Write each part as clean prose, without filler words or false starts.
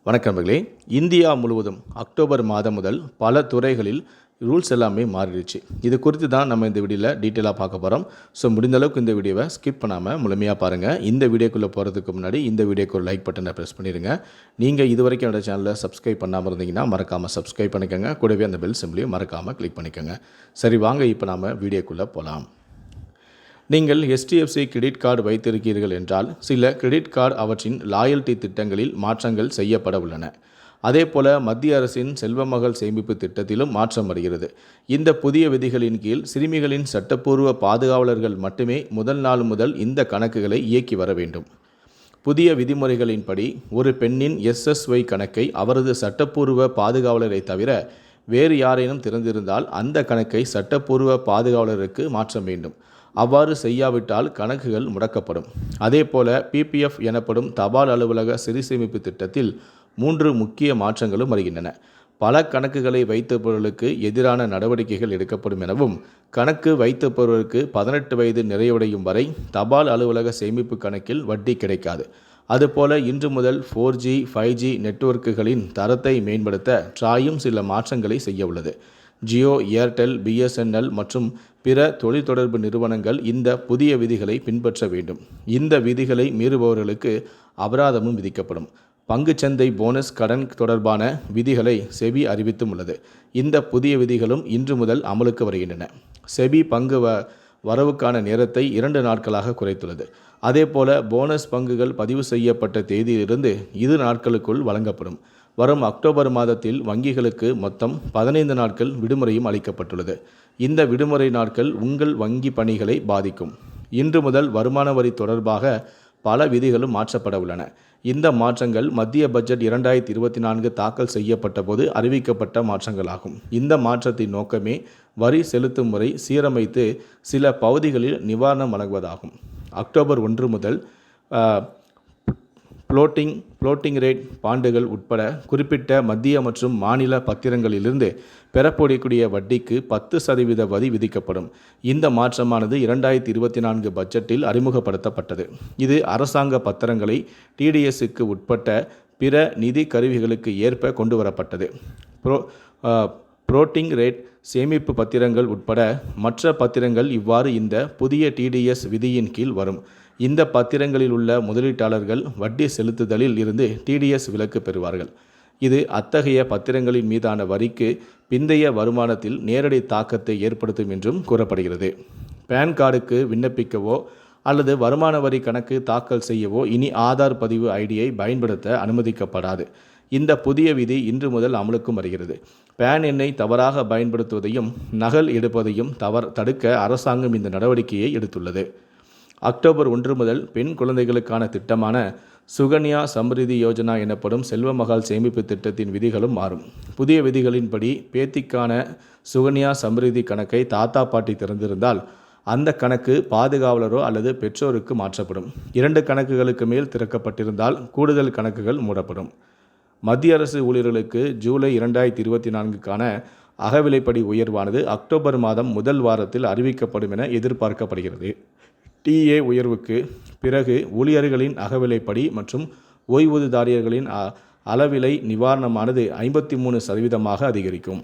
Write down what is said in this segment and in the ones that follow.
வணக்கம் நண்பர்களே. இந்தியா முழுவதும் அக்டோபர் மாதம் முதல் பல துறைகளில் ரூல்ஸ் எல்லாமே மாறிடுச்சு. இது குறித்து தான் நம்ம இந்த வீடியோவில் டீட்டெயிலாக பார்க்க போகிறோம். ஸோ முடிந்த அளவுக்கு இந்த வீடியோவை ஸ்கிப் பண்ணாமல் முழுமையாக பாருங்கள். இந்த வீடியோக்குள்ளே போகிறதுக்கு முன்னாடி இந்த வீடியோக்கு ஒரு லைக் பட்டனை ப்ரெஸ் பண்ணிடுங்க. நீங்கள் இது வரைக்கும் என்னோட சேனலை சப்ஸ்கிரைப் பண்ணாமல் இருந்தீங்கன்னா மறக்காமல் சப்ஸ்கிரைப் பண்ணிக்கோங்க. கூடவே அந்த பெல் சிம்பிளையும் மறக்காமல் கிளிக் பண்ணிக்கோங்க. சரி, வாங்க இப்போ நாம் வீடியோக்குள்ளே போகலாம். நீங்கள் HDFC கிரெடிட் கார்டு வைத்திருக்கிறீர்கள் என்றால் சில கிரெடிட் கார்டு அவற்றின் லாயல்ட்டி திட்டங்களில் மாற்றங்கள் செய்யப்பட உள்ளன. அதேபோல மத்திய அரசின் செல்வமகள் சேமிப்பு திட்டத்திலும் மாற்றம் வருகிறது. இந்த புதிய விதிகளின் கீழ் சிறுமிகளின் சட்டப்பூர்வ பாதுகாவலர்கள் மட்டுமே முதல் நாள் முதல் இந்த கணக்குகளை இயக்கி வர வேண்டும். புதிய விதிமுறைகளின்படி ஒரு பெண்ணின் SSY கணக்கை அவரது சட்டப்பூர்வ பாதுகாவலரை தவிர வேறு யாரேனும் திறந்திருந்தால் அந்த கணக்கை சட்டப்பூர்வ பாதுகாவலருக்கு மாற்ற வேண்டும். அவ்வாறு செய்யாவிட்டால் கணக்குகள் முடக்கப்படும். அதேபோல PPF எனப்படும் தபால் அலுவலக சிறு சேமிப்பு திட்டத்தில் 3 முக்கிய மாற்றங்களும் வருகின்றன. பல கணக்குகளை வைத்திருப்பவர்களுக்கு எதிரான நடவடிக்கைகள் எடுக்கப்படும் எனவும், கணக்கு வைத்திருப்பவர்களுக்கு 18 வயது நிறைவடையும் வரை தபால் அலுவலக சேமிப்பு கணக்கில் வட்டி கிடைக்காது. அதுபோல இன்று முதல் 4G 5G நெட்வொர்க்குகளின் தரத்தை மேம்படுத்த ட்ராயும் சில மாற்றங்களை செய்ய உள்ளது. ஜியோ, ஏர்டெல், BSNL மற்றும் பிற தொலைத்தொடர்பு நிறுவனங்கள் இந்த புதிய விதிகளை பின்பற்ற வேண்டும். இந்த விதிகளை மீறுபவர்களுக்கு அபராதமும் விதிக்கப்படும். பங்குச்சந்தை போனஸ் கடன் தொடர்பான விதிகளை செபி அறிவித்தும் உள்ளது. இந்த புதிய விதிகளும் இன்று முதல் அமலுக்கு வருகின்றன. செபி பங்கு வரவுக்கான நேரத்தை 2 நாட்களாக குறைத்துள்ளது. அதேபோல போனஸ் பங்குகள் பதிவு செய்யப்பட்ட தேதியிலிருந்து 2 நாட்களுக்குள் வழங்கப்படும். வரும் அக்டோபர் மாதத்தில் வங்கிகளுக்கு மொத்தம் 15 நாட்கள் விடுமுறையும் அளிக்கப்பட்டுள்ளது. இந்த விடுமுறை நாட்கள் உங்கள் வங்கி பணிகளை பாதிக்கும். இன்று முதல் வருமான வரி தொடர்பாக பல விதிகளும் மாற்றப்பட உள்ளன. இந்த மாற்றங்கள் மத்திய பட்ஜெட் 2024 தாக்கல் செய்யப்பட்ட போது அறிவிக்கப்பட்ட மாற்றங்களாகும். இந்த மாற்றத்தின் நோக்கமே வரி செலுத்தும் முறை சீரமைத்து சில பகுதிகளில் நிவாரணம் வழங்குவதாகும். அக்டோபர் 1 முதல் புளோட்டிங் ரேட் பாண்டுகள் உட்பட குறிப்பிட்ட மத்திய மற்றும் மாநில பத்திரங்களிலிருந்து பெறப்படக்கூடிய வட்டிக்கு 10% வரி விதிக்கப்படும். இந்த மாற்றமானது 2024 பட்ஜெட்டில் அறிமுகப்படுத்தப்பட்டது. இது அரசாங்க பத்திரங்களை TDSக்கு உட்பட்ட பிற நிதி கருவிகளுக்கு ஏற்ப கொண்டு வரப்பட்டது. புளோட்டிங் ரேட் சேமிப்பு பத்திரங்கள் உட்பட மற்ற பத்திரங்கள் இவ்வாறு இந்த புதிய TDS விதியின் கீழ் வரும். இந்த பத்திரங்களில் உள்ள முதலீட்டாளர்கள் வட்டி செலுத்துதலில் இருந்து TDS விலக்கு பெறுவார்கள். இது அத்தகைய பத்திரங்களின் மீதான வரிக்கு பிந்தைய வருமானத்தில் நேரடி தாக்கத்தை ஏற்படுத்தும் என்றும் கூறப்படுகிறது. PAN கார்டுக்கு விண்ணப்பிக்கவோ அல்லது வருமான வரி கணக்கு தாக்கல் செய்யவோ இனி ஆதார் பதிவு ஐடியை பயன்படுத்த அனுமதிக்கப்படாது. இந்த புதிய விதி இன்று முதல் அமலுக்கும் வருகிறது. PAN எண்ணை தவறாக பயன்படுத்துவதையும் நகல் எடுப்பதையும் தடுக்க அரசாங்கம் இந்த நடவடிக்கையை எடுத்துள்ளது. அக்டோபர் 1 முதல் பெண் குழந்தைகளுக்கான திட்டமான சுகன்யா சம்ரிதி யோஜனா எனப்படும் செல்வமகள் சேமிப்பு திட்டத்தின் விதிகளும் மாறும். புதிய விதிகளின்படி பேத்திக்கான சுகன்யா சம்ரிதி கணக்கை தாத்தா பாட்டி திறந்திருந்தால் அந்த கணக்கு பாதுகாவலரோ அல்லது பெற்றோருக்கு மாற்றப்படும். 2 கணக்குகளுக்கு மேல் திறக்கப்பட்டிருந்தால் கூடுதல் கணக்குகள் மூடப்படும். மத்திய அரசு ஊழியர்களுக்கு ஜூலை 2024க்கான அகவிலைப்படி உயர்வானது அக்டோபர் மாதம் முதல் வாரத்தில் அறிவிக்கப்படும் என எதிர்பார்க்கப்படுகிறது. TA உயர்வுக்கு பிறகு ஊழியர்களின் அகவிலைப்படி மற்றும் ஓய்வூதியதாரர்களின் அளவிலை நிவாரணமானது 53% அதிகரிக்கும்.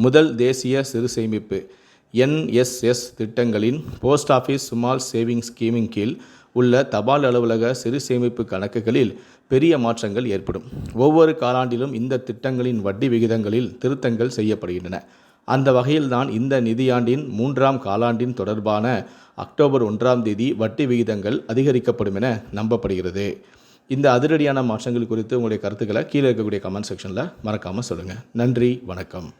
முதல் தேசிய சிறு சேமிப்பு NSS திட்டங்களின் போஸ்ட் ஆஃபீஸ் ஸ்மால் சேவிங்ஸ் ஸ்கீமின் கீழ் உள்ள தபால் அலுவலக சிறு சேமிப்பு கணக்குகளில் பெரிய மாற்றங்கள் ஏற்படும். ஒவ்வொரு காலாண்டிலும் இந்த திட்டங்களின் வட்டி விகிதங்களில் திருத்தங்கள் செய்யப்படுகின்றன. அந்த வகையில்தான் இந்த நிதியாண்டின் 3ஆம் காலாண்டின் தொடர்பான அக்டோபர் 1ஆம் தேதி வட்டி விகிதங்கள் அதிகரிக்கப்படும் என நம்பப்படுகிறது. இந்த அதிரடியான மாற்றங்கள் குறித்து உங்களுடைய கருத்துக்களை கீழே இருக்கக்கூடிய கமெண்ட் செக்ஷனில் மறக்காமல் சொல்லுங்கள். நன்றி, வணக்கம்.